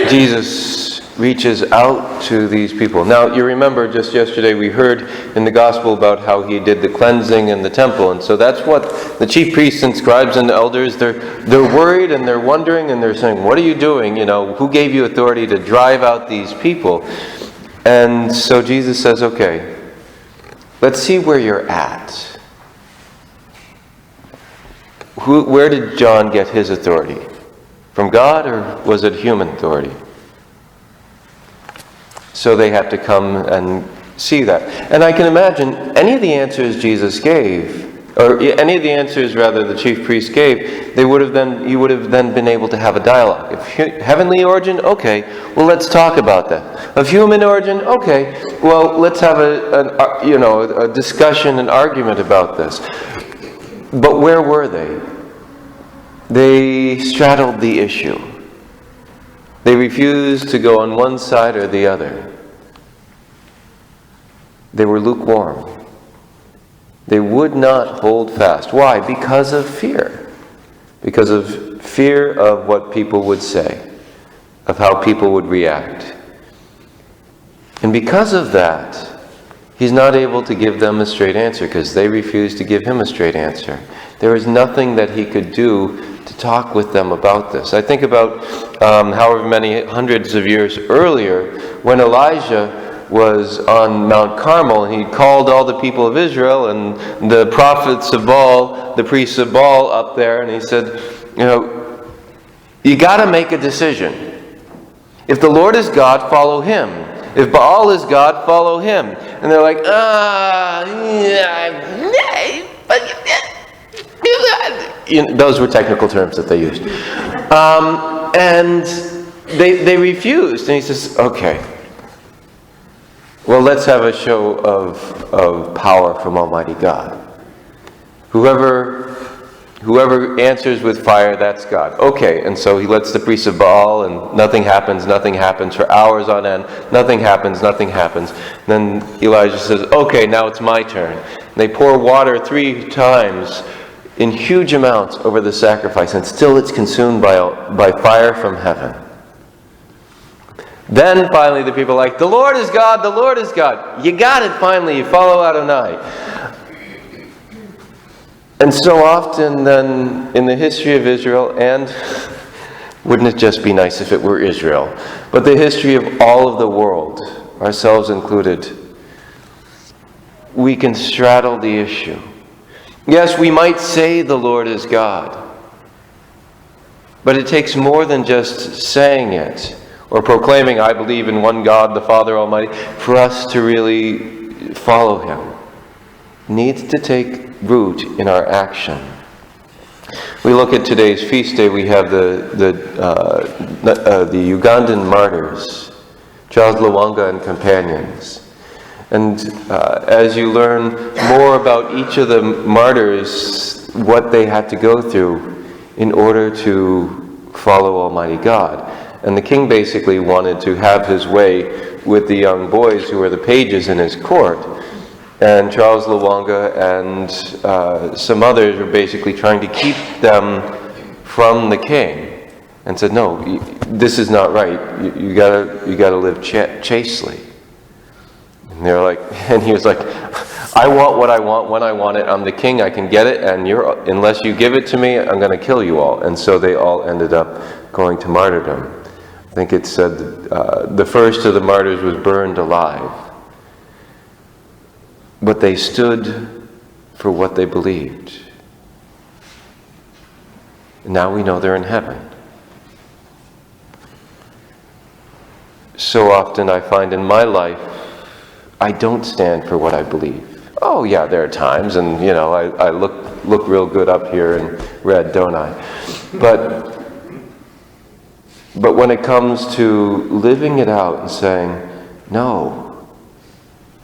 Jesus reaches out to these people. Now, you remember just yesterday we heard in the gospel about how he did the cleansing in the temple. And so that's what the chief priests and scribes and the elders, they're worried and they're wondering and they're saying, what are you doing? Who gave you authority to drive out these people? And so Jesus says, okay, let's see where you're at. Where did John get his authority? From God, or was it human authority? So they have to come and see that. And I can imagine any of the answers Jesus gave, or any of the answers rather the chief priests gave, he would have then been able to have a dialogue. If heavenly origin, okay, well, let's talk about that. Of human origin, okay, well, let's have a discussion, an argument about this. But where were they? They straddled the issue. They refused to go on one side or the other. They were lukewarm. They would not hold fast. Why? Because of fear. Because of fear of what people would say, of how people would react. And because of that, he's not able to give them a straight answer because they refused to give him a straight answer. There was nothing that he could do to talk with them about this. I think about however many hundreds of years earlier when Elijah was on Mount Carmel and he called all the people of Israel and the prophets of Baal, the priests of Baal up there, and he said, you got to make a decision. If the Lord is God, follow him. If Baal is God, follow him. And they're like, those were technical terms that they used. And they refused. And he says, okay, well, let's have a show of power from Almighty God. Whoever answers with fire, that's God. Okay, and so he lets the priests of Baal, and nothing happens for hours on end. Nothing happens. Then Elijah says, okay, now it's my turn. And they pour water 3 times in huge amounts over the sacrifice, and still it's consumed by fire from heaven. Then finally the people are like, the Lord is God, the Lord is God. You got it finally, you follow Adonai. And so often then in the history of Israel, and wouldn't it just be nice if it were Israel, but the history of all of the world, ourselves included, we can straddle the issue. Yes, we might say the Lord is God, but it takes more than just saying it or proclaiming, I believe in one God, the Father Almighty, for us to really follow him. It needs to take root in our action. We look at today's feast day, we have the Ugandan martyrs, Charles Lwanga and companions. And as you learn more about each of the martyrs, what they had to go through in order to follow Almighty God. And the king basically wanted to have his way with the young boys who were the pages in his court. And Charles Lwanga and some others were basically trying to keep them from the king. And said, no, this is not right. You gotta live chastely. And they're like, and he was like, I want what I want when I want it. I'm the king. I can get it. And unless you give it to me, I'm going to kill you all. And so they all ended up going to martyrdom. I think it said the first of the martyrs was burned alive. But they stood for what they believed. And now we know they're in heaven. So often I find in my life, I don't stand for what I believe. Oh yeah, there are times, and I look real good up here in red, don't I? But when it comes to living it out and saying, no,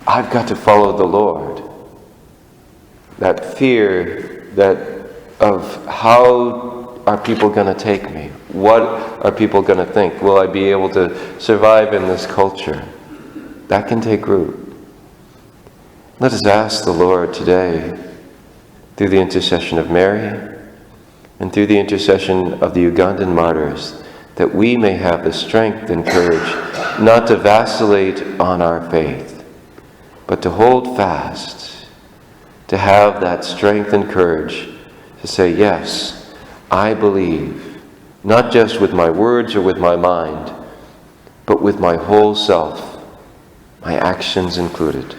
I've got to follow the Lord. That fear of how are people going to take me? What are people going to think? Will I be able to survive in this culture? That can take root. Let us ask the Lord today, through the intercession of Mary and through the intercession of the Ugandan martyrs, that we may have the strength and courage not to vacillate on our faith, but to hold fast, to have that strength and courage to say, yes, I believe, not just with my words or with my mind, but with my whole self, my actions included.